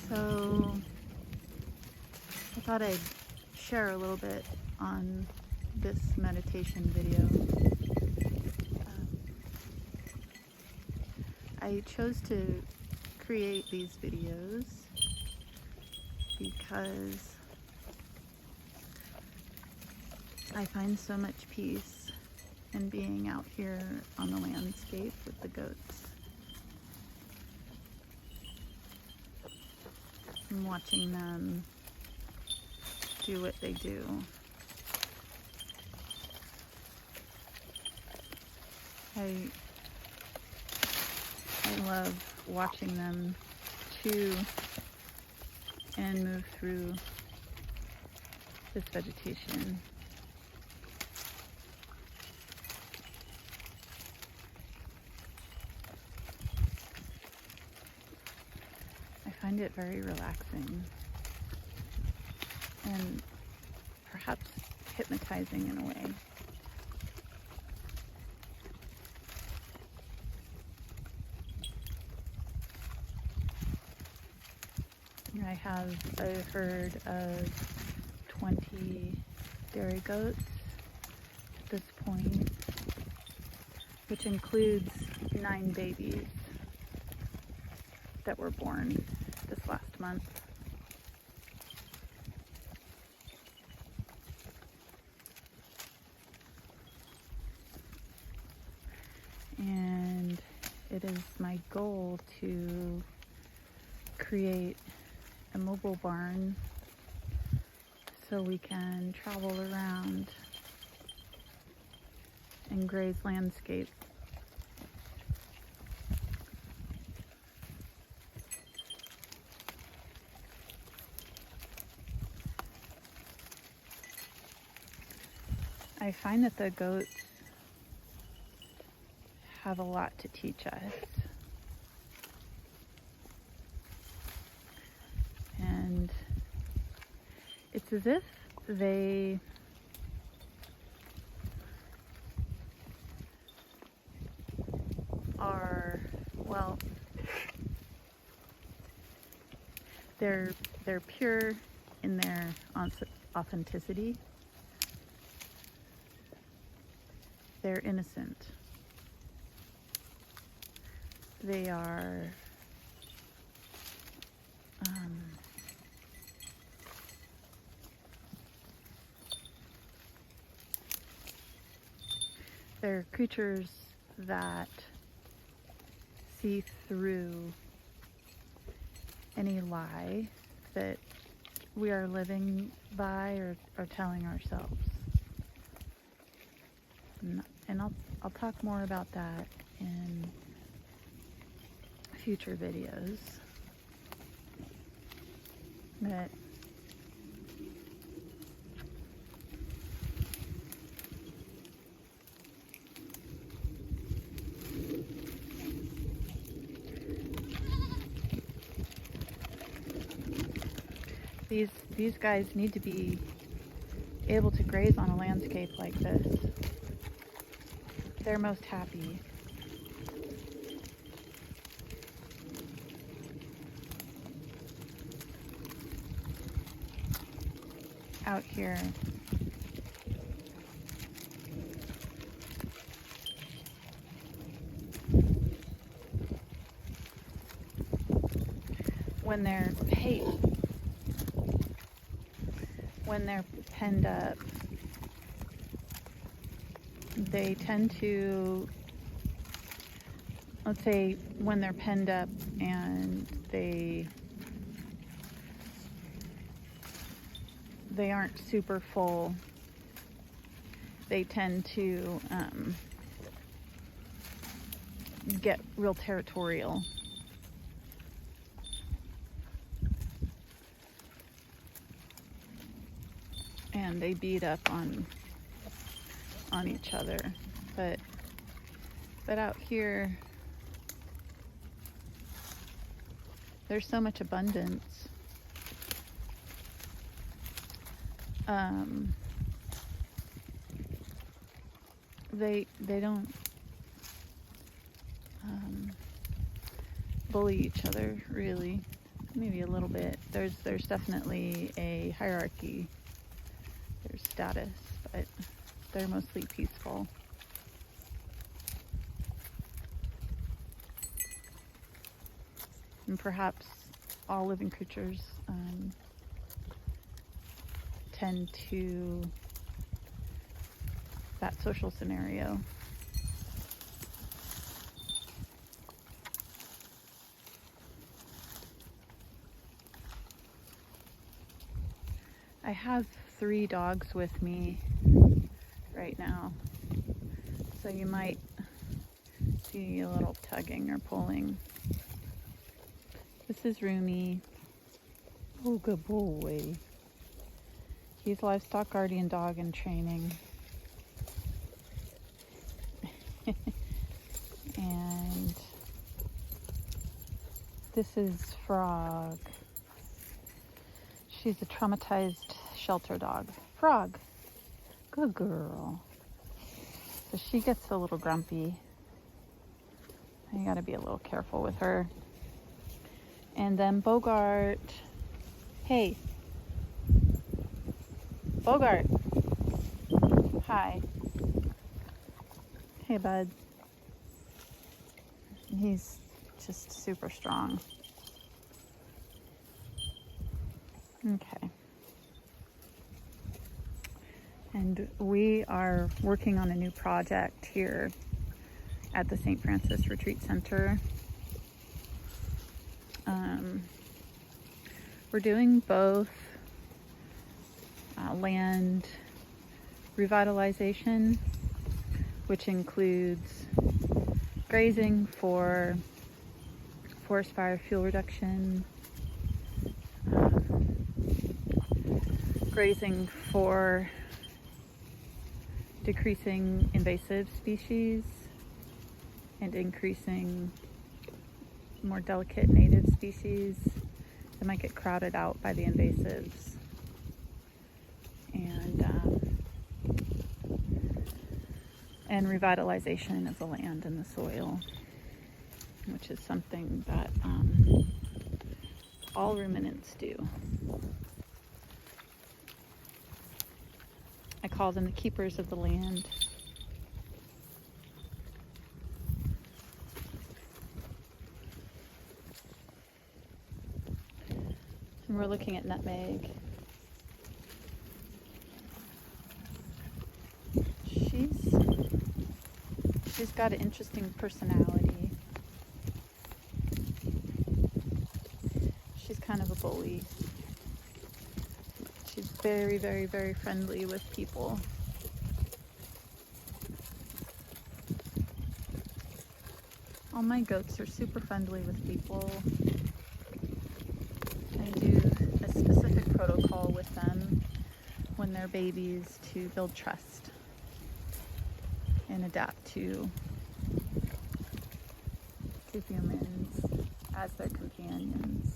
So I thought I'd share a little bit on this meditation video. I chose to create these videos because I find so much peace in being out here on the landscape with the goats and watching them do what they do. I love watching them chew and move through this vegetation. I find it very relaxing and perhaps hypnotizing in a way. I have a herd of 20 dairy goats at this point, which includes 9 babies that were born this last month. And it is my goal to create a mobile barn so we can travel around and graze landscape. I find that the goats have a lot to teach us. And it's as if they are, well, they're pure in their authenticity. They're innocent. They are they're creatures that see through any lie that we are living by or telling ourselves. And I'll talk more about that in future videos. But these guys need to be able to graze on a landscape like this. They're most happy. Out here. When they're penned up, they tend to, let's say when they're penned up and they aren't super full, they tend to get real territorial. And they beat up on each other. But out here, there's so much abundance. They don't bully each other, really. maybe a little bit. There's definitely a hierarchy. There's status, but they're mostly peaceful. And perhaps all living creatures tend to that social scenario. I have 3 dogs with me right now, so you might see a little tugging or pulling. This is Rumi. Oh, good boy. He's livestock guardian dog in training. And this is Frog. She's a traumatized shelter dog. Frog. Good girl. So she gets a little grumpy. You gotta be a little careful with her. And then Bogart. Hey. Bogart. Hi. Hey, bud. He's just super strong. Okay. And we are working on a new project here at the St. Francis Retreat Center. We're doing both land revitalization, which includes grazing for forest fire fuel reduction, grazing for decreasing invasive species and increasing more delicate native species that might get crowded out by the invasives, and revitalization of the land and the soil, which is something that all ruminants do. I call them the keepers of the land. And we're looking at Nutmeg. She's got an interesting personality. She's kind of a bully. She's very, very, very friendly with people. All my goats are super friendly with people. I do a specific protocol with them when they're babies to build trust and adapt to humans as their companions.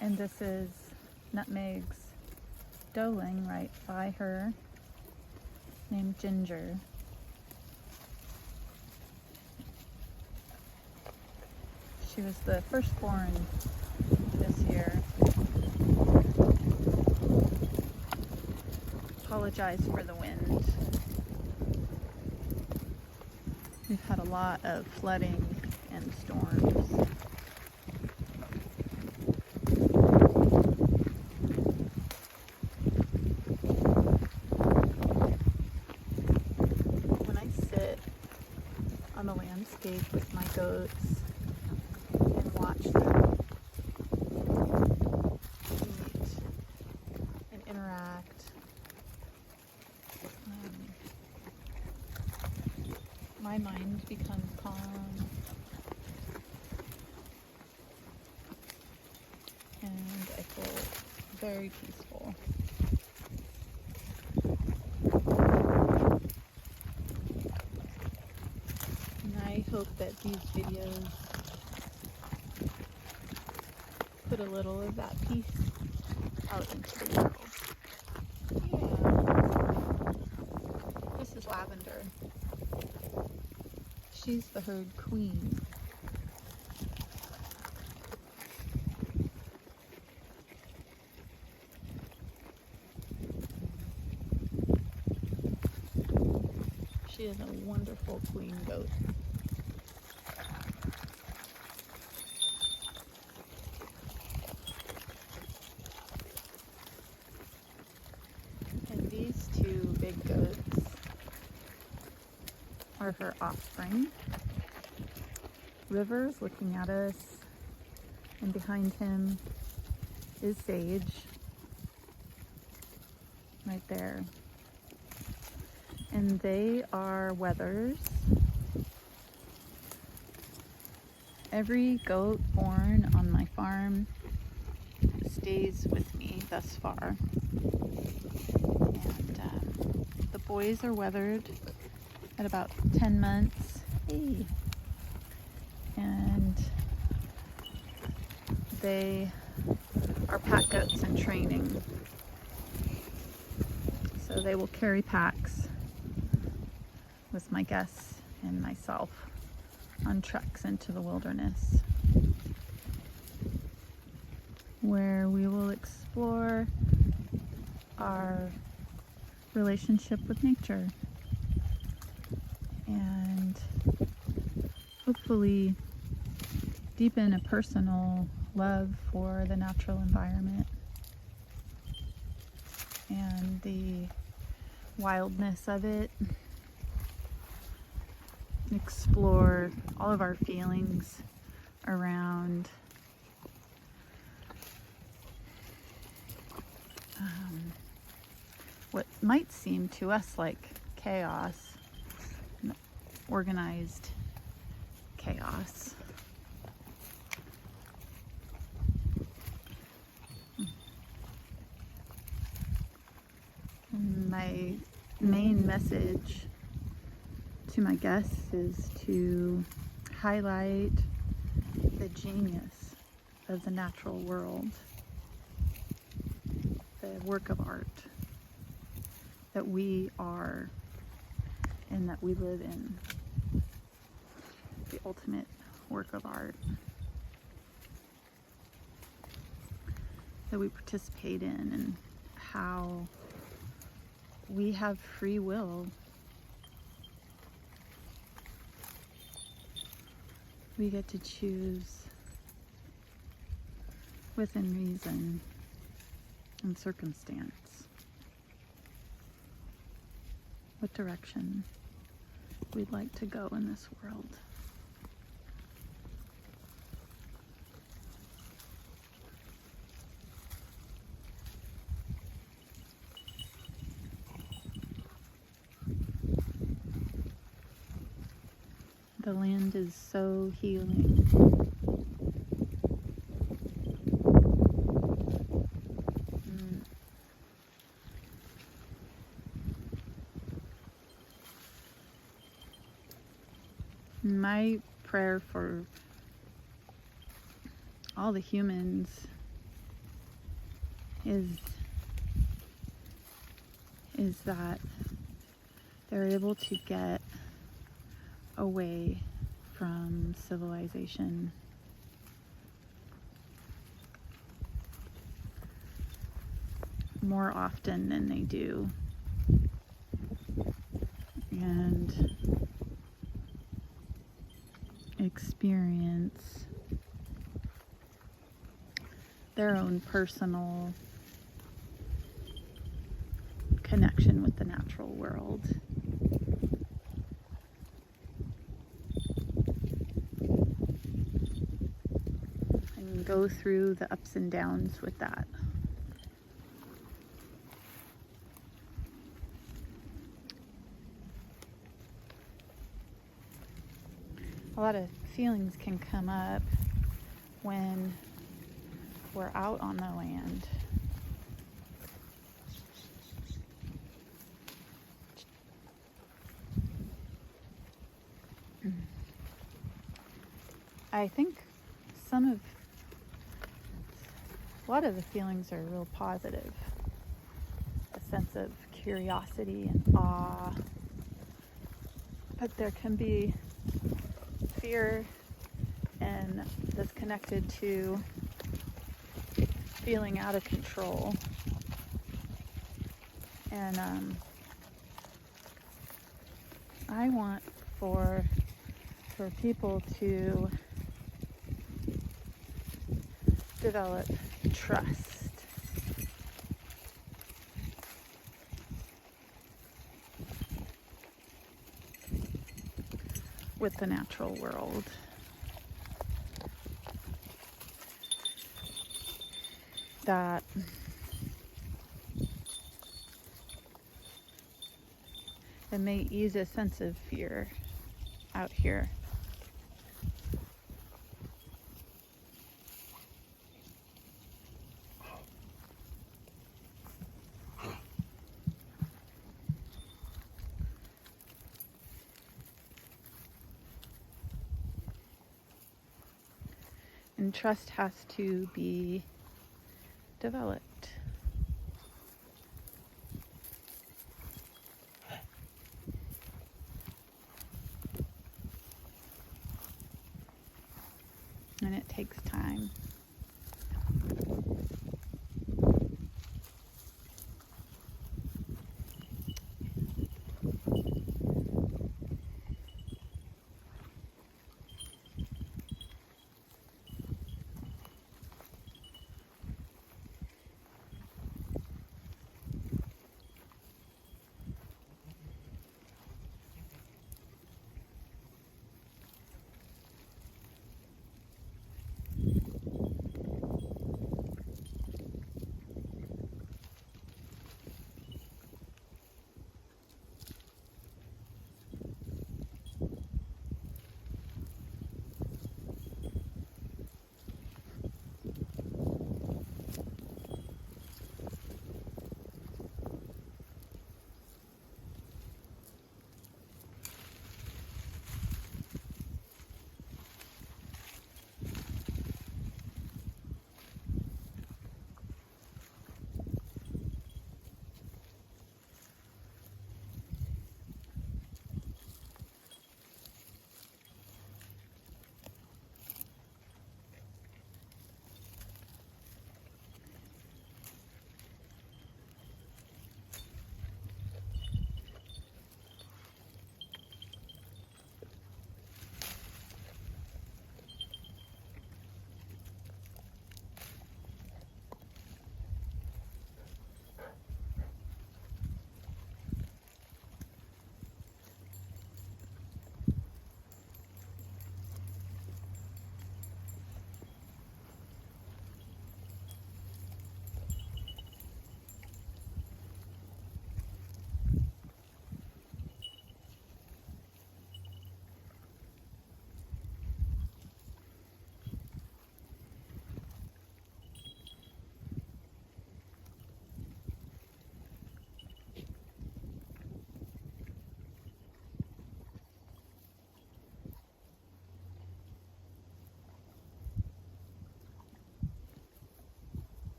And this is Nutmeg's doeling right by her, named Ginger. She was the firstborn this year. Apologize for the wind. We've had a lot of flooding and storms. When I sit on the landscape with my goats and watch them eat and interact, my mind becomes calm, and I feel very peaceful. And I hope that these videos put a little of that peace out into the world. Yeah. This is Lavender. She's the herd queen. She is a wonderful queen goat. And these two big goats are her offspring. River's looking at us, and behind him is Sage, right there. And they are wethers. Every goat born on my farm stays with me thus far. And the boys are weathered at about 10 months. Hey. And they are pack goats in training. So they will carry packs with my guests and myself on treks into the wilderness, where we will explore our relationship with nature and hopefully deepen a personal love for the natural environment and the wildness of it. Explore all of our feelings around what might seem to us like chaos, organized chaos. My main message to my guests is to highlight the genius of the natural world, the work of art that we are and that we live in, the ultimate work of art that we participate in, and how we have free will. We get to choose within reason and circumstance what direction we'd like to go in this world. The land is so healing. My prayer for all the humans is that they're able to get away from civilization more often than they do, and experience their own personal connection with the natural world. And go through the ups and downs with that. A lot of feelings can come up when we're out on the land. I think some A lot of the feelings are real positive. A sense of curiosity and awe. But there can be fear and that's connected to feeling out of control. And I want for people to develop trust. With the natural world. That it may ease a sense of fear out here. And trust has to be developed. And it takes time.